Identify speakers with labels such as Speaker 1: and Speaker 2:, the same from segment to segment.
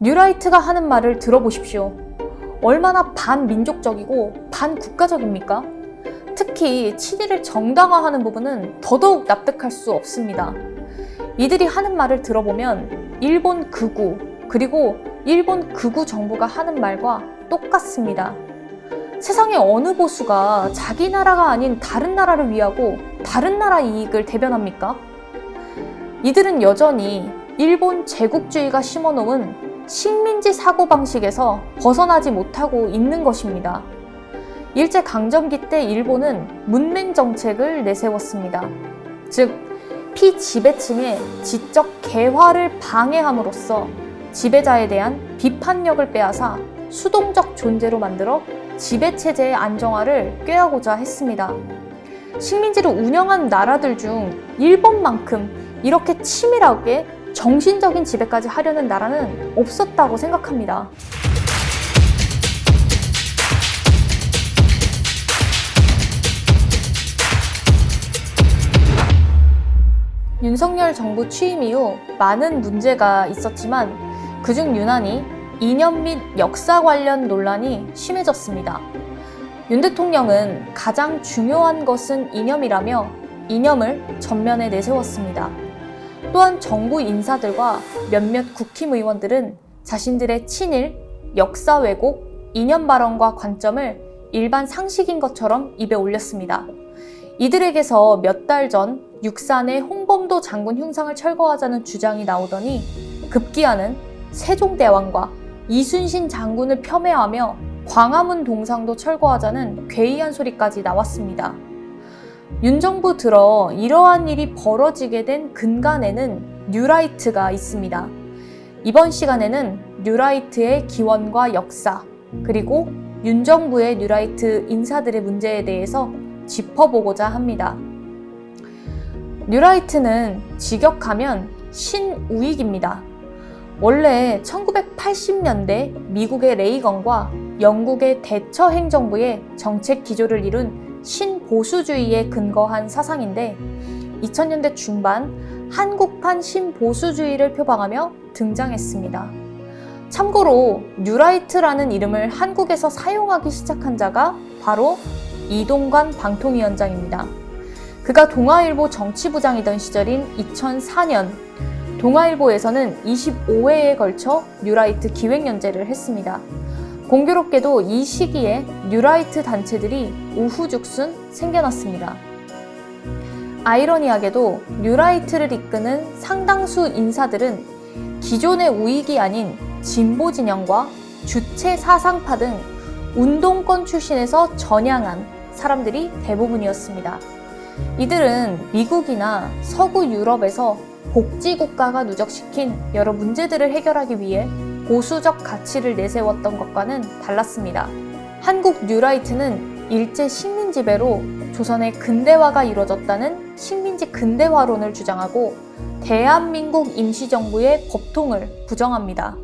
Speaker 1: 뉴라이트가 하는 말을 들어보십시오. 얼마나 반민족적이고 반국가적입니까? 특히 친일을 정당화하는 부분은 더더욱 납득할 수 없습니다. 이들이 하는 말을 들어보면 일본 극우, 그리고 일본 극우 정부가 하는 말과 똑같습니다. 세상의 어느 보수가 자기 나라가 아닌 다른 나라를 위하고 다른 나라 이익을 대변합니까? 이들은 여전히 일본 제국주의가 심어놓은 식민지 사고방식에서 벗어나지 못하고 있는 것입니다. 일제강점기 때 일본은 문맹 정책을 내세웠습니다. 즉, 피지배층의 지적 개화를 방해함으로써 지배자에 대한 비판력을 빼앗아 수동적 존재로 만들어 지배체제의 안정화를 꾀하고자 했습니다. 식민지를 운영한 나라들 중 일본만큼 이렇게 치밀하게 정신적인 지배까지 하려는 나라는 없었다고 생각합니다. 윤석열 정부 취임 이후 많은 문제가 있었지만 그중 유난히 이념 및 역사 관련 논란이 심해졌습니다. 윤 대통령은 가장 중요한 것은 이념이라며 이념을 전면에 내세웠습니다. 또한 정부 인사들과 몇몇 국힘의원들은 자신들의 친일, 역사 왜곡, 이념 발언과 관점을 일반 상식인 것처럼 입에 올렸습니다. 이들에게서 몇 달 전 육산의 홍범도 장군 흉상을 철거하자는 주장이 나오더니 급기야는 세종대왕과 이순신 장군을 폄훼하며 광화문 동상도 철거하자는 괴이한 소리까지 나왔습니다. 윤 정부 들어 이러한 일이 벌어지게 된 근간에는 뉴라이트가 있습니다. 이번 시간에는 뉴라이트의 기원과 역사, 그리고 윤 정부의 뉴라이트 인사들의 문제에 대해서 짚어보고자 합니다. 뉴라이트는 직역하면 신우익입니다. 원래 1980년대 미국의 레이건과 영국의 대처 행정부의 정책 기조를 이룬 신보수주의에 근거한 사상인데 2000년대 중반 한국판 신보수주의를 표방하며 등장했습니다. 참고로 뉴라이트라는 이름을 한국에서 사용하기 시작한 자가 바로 이동관 방통위원장입니다. 그가 동아일보 정치부장이던 시절인 2004년 동아일보에서는 25회에 걸쳐 뉴라이트 기획연재를 했습니다. 공교롭게도 이 시기에 뉴라이트 단체들이 우후죽순 생겨났습니다. 아이러니하게도 뉴라이트를 이끄는 상당수 인사들은 기존의 우익이 아닌 진보 진영과 주체 사상파 등 운동권 출신에서 전향한 사람들이 대부분이었습니다. 이들은 미국이나 서구 유럽에서 복지국가가 누적시킨 여러 문제들을 해결하기 위해 보수적 가치를 내세웠던 것과는 달랐습니다. 한국 뉴라이트는 일제 식민 지배로 조선의 근대화가 이루어졌다는 식민지 근대화론을 주장하고 대한민국 임시정부의 법통을 부정합니다.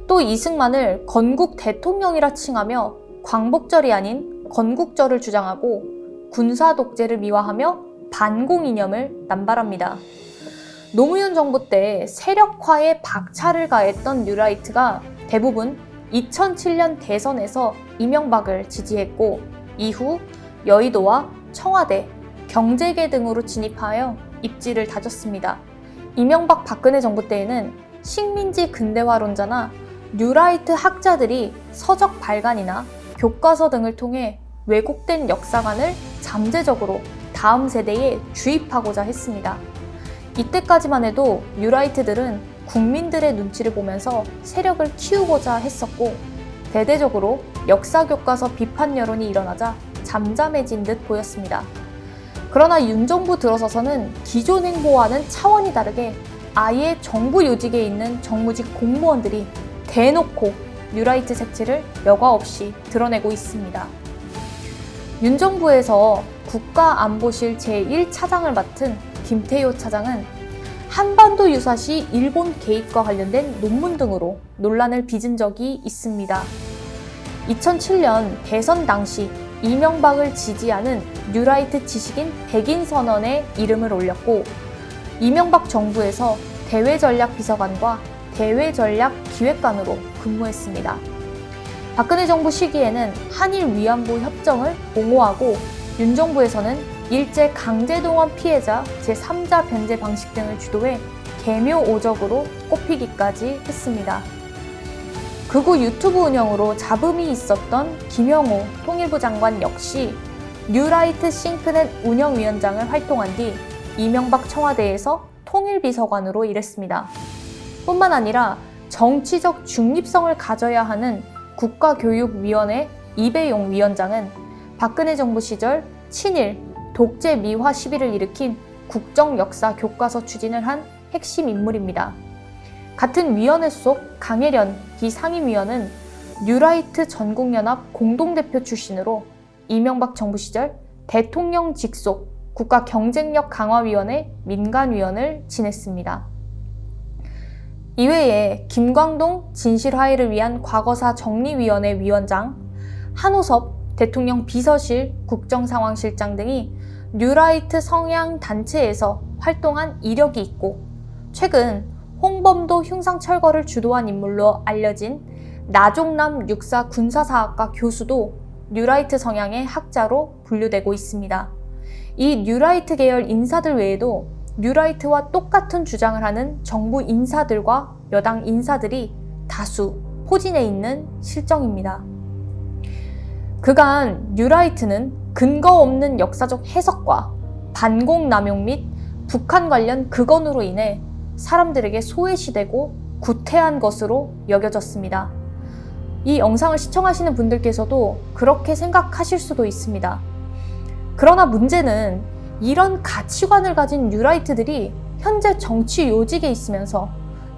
Speaker 1: 또 이승만을 건국 대통령이라 칭하며 광복절이 아닌 건국절을 주장하고 군사 독재를 미화하며 반공 이념을 남발합니다. 노무현 정부 때 세력화에 박차를 가했던 뉴라이트가 대부분 2007년 대선에서 이명박을 지지했고 이후 여의도와 청와대, 경제계 등으로 진입하여 입지를 다졌습니다. 이명박 박근혜 정부 때에는 식민지 근대화론자나 뉴라이트 학자들이 서적 발간이나 교과서 등을 통해 왜곡된 역사관을 잠재적으로 다음 세대에 주입하고자 했습니다. 이때까지만 해도 뉴라이트들은 국민들의 눈치를 보면서 세력을 키우고자 했었고 대대적으로 역사교과서 비판 여론이 일어나자 잠잠해진 듯 보였습니다. 그러나 윤 정부 들어서서는 기존 행보와는 차원이 다르게 아예 정부 요직에 있는 정무직 공무원들이 대놓고 뉴라이트 색채를 여과 없이 드러내고 있습니다. 윤 정부에서 국가안보실 제1차장을 맡은 김태효 차장은 한반도 유사시 일본 개입과 관련된 논문 등으로 논란을 빚은 적이 있습니다. 2007년 대선 당시 이명박을 지지하는 뉴라이트 지식인 백인선언에 이름을 올렸고 이명박 정부에서 대외전략비서관과 대외전략기획관으로 근무했습니다. 박근혜 정부 시기에는 한일 위안부 협정을 옹호하고 윤 정부에서는 일제 강제동원 피해자 제3자 변제 방식 등을 주도해 개묘 오적으로 꼽히기까지 했습니다. 극우 유튜브 운영으로 잡음이 있었던 김영호 통일부 장관 역시 뉴라이트 싱크넷 운영위원장을 활동한 뒤 이명박 청와대에서 통일비서관으로 일했습니다. 뿐만 아니라 정치적 중립성을 가져야 하는 국가교육위원회 이배용 위원장은 박근혜 정부 시절 친일, 독재 미화 시비를 일으킨 국정역사 교과서 추진을 한 핵심 인물입니다. 같은 위원회 속 강혜련 비상임위원은 뉴라이트 전국연합 공동대표 출신으로 이명박 정부 시절 대통령 직속 국가경쟁력 강화위원회 민간위원을 지냈습니다. 이외에 김광동 진실화해를 위한 과거사 정리위원회 위원장, 한호섭 대통령 비서실 국정상황실장 등이 뉴라이트 성향 단체에서 활동한 이력이 있고 최근 홍범도 흉상철거를 주도한 인물로 알려진 나종남 육사 군사사학과 교수도 뉴라이트 성향의 학자로 분류되고 있습니다. 이 뉴라이트 계열 인사들 외에도 뉴라이트와 똑같은 주장을 하는 정부 인사들과 여당 인사들이 다수 포진해 있는 실정입니다. 그간 뉴라이트는 근거 없는 역사적 해석과 반공 남용 및 북한 관련 극언으로 인해 사람들에게 소외시되고 구태한 것으로 여겨졌습니다. 이 영상을 시청하시는 분들께서도 그렇게 생각하실 수도 있습니다. 그러나 문제는 이런 가치관을 가진 뉴라이트들이 현재 정치 요직에 있으면서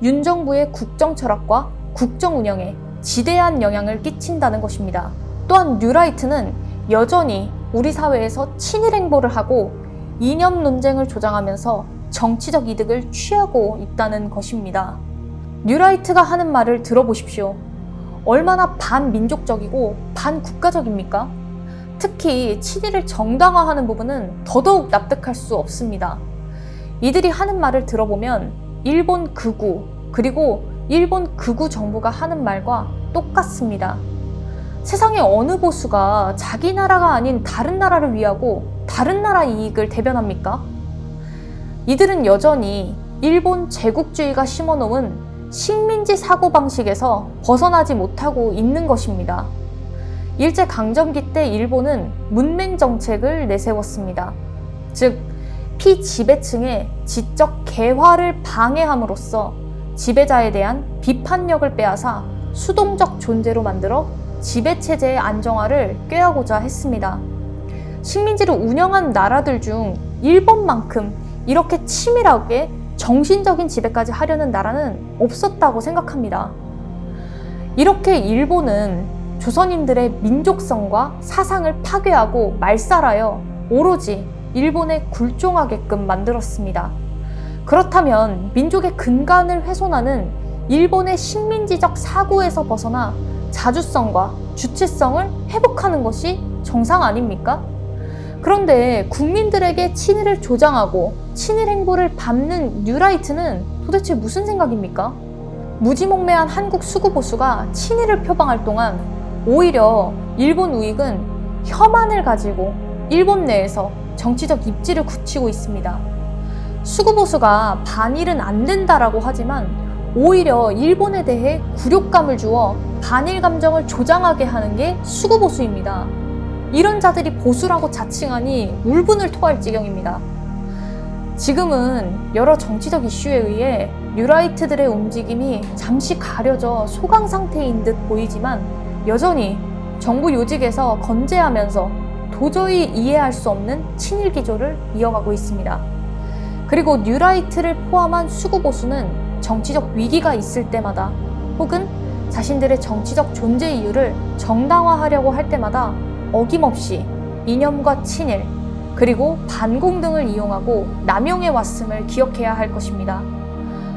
Speaker 1: 윤 정부의 국정 철학과 국정 운영에 지대한 영향을 끼친다는 것입니다. 또한 뉴라이트는 여전히 우리 사회에서 친일 행보를 하고 이념 논쟁을 조장하면서 정치적 이득을 취하고 있다는 것입니다. 뉴라이트가 하는 말을 들어보십시오. 얼마나 반민족적이고 반국가적입니까? 특히 친일을 정당화하는 부분은 더더욱 납득할 수 없습니다. 이들이 하는 말을 들어보면 일본 극우 그리고 일본 극우 정부가 하는 말과 똑같습니다. 세상의 어느 보수가 자기 나라가 아닌 다른 나라를 위하고 다른 나라 이익을 대변합니까? 이들은 여전히 일본 제국주의가 심어놓은 식민지 사고방식에서 벗어나지 못하고 있는 것입니다. 일제강점기 때 일본은 문맹정책을 내세웠습니다. 즉, 피지배층의 지적 개화를 방해함으로써 지배자에 대한 비판력을 빼앗아 수동적 존재로 만들어 지배체제의 안정화를 꾀하고자 했습니다. 식민지를 운영한 나라들 중 일본만큼 이렇게 치밀하게 정신적인 지배까지 하려는 나라는 없었다고 생각합니다. 이렇게 일본은 조선인들의 민족성과 사상을 파괴하고 말살하여 오로지 일본에 굴종하게끔 만들었습니다. 그렇다면 민족의 근간을 훼손하는 일본의 식민지적 사고에서 벗어나 자주성과 주체성을 회복하는 것이 정상 아닙니까? 그런데 국민들에게 친일을 조장하고 친일 행보를 밟는 뉴라이트는 도대체 무슨 생각입니까? 무지몽매한 한국 수구 보수가 친일을 표방할 동안 오히려 일본 우익은 혐한을 가지고 일본 내에서 정치적 입지를 굳히고 있습니다. 수구 보수가 반일은 안 된다라고 하지만 오히려 일본에 대해 굴욕감을 주어 반일 감정을 조장하게 하는 게 수구 보수입니다. 이런 자들이 보수라고 자칭하니 울분을 토할 지경입니다. 지금은 여러 정치적 이슈에 의해 뉴라이트들의 움직임이 잠시 가려져 소강 상태인 듯 보이지만 여전히 정부 요직에서 건재하면서 도저히 이해할 수 없는 친일 기조를 이어가고 있습니다. 그리고 뉴라이트를 포함한 수구 보수는 정치적 위기가 있을 때마다 혹은 자신들의 정치적 존재 이유를 정당화하려고 할 때마다 어김없이 이념과 친일 그리고 반공 등을 이용하고 남용해 왔음을 기억해야 할 것입니다.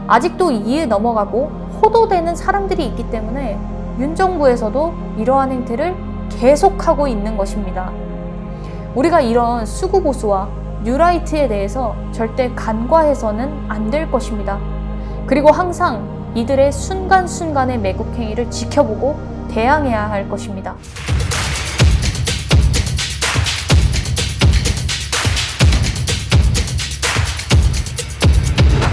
Speaker 1: 아직도 이에 넘어가고 호도되는 사람들이 있기 때문에 윤 정부에서도 이러한 행태를 계속하고 있는 것입니다. 우리가 이런 수구 보수와 뉴라이트에 대해서 절대 간과해서는 안 될 것입니다. 그리고 항상 이들의 순간순간의 매국 행위를 지켜보고 대항해야 할 것입니다.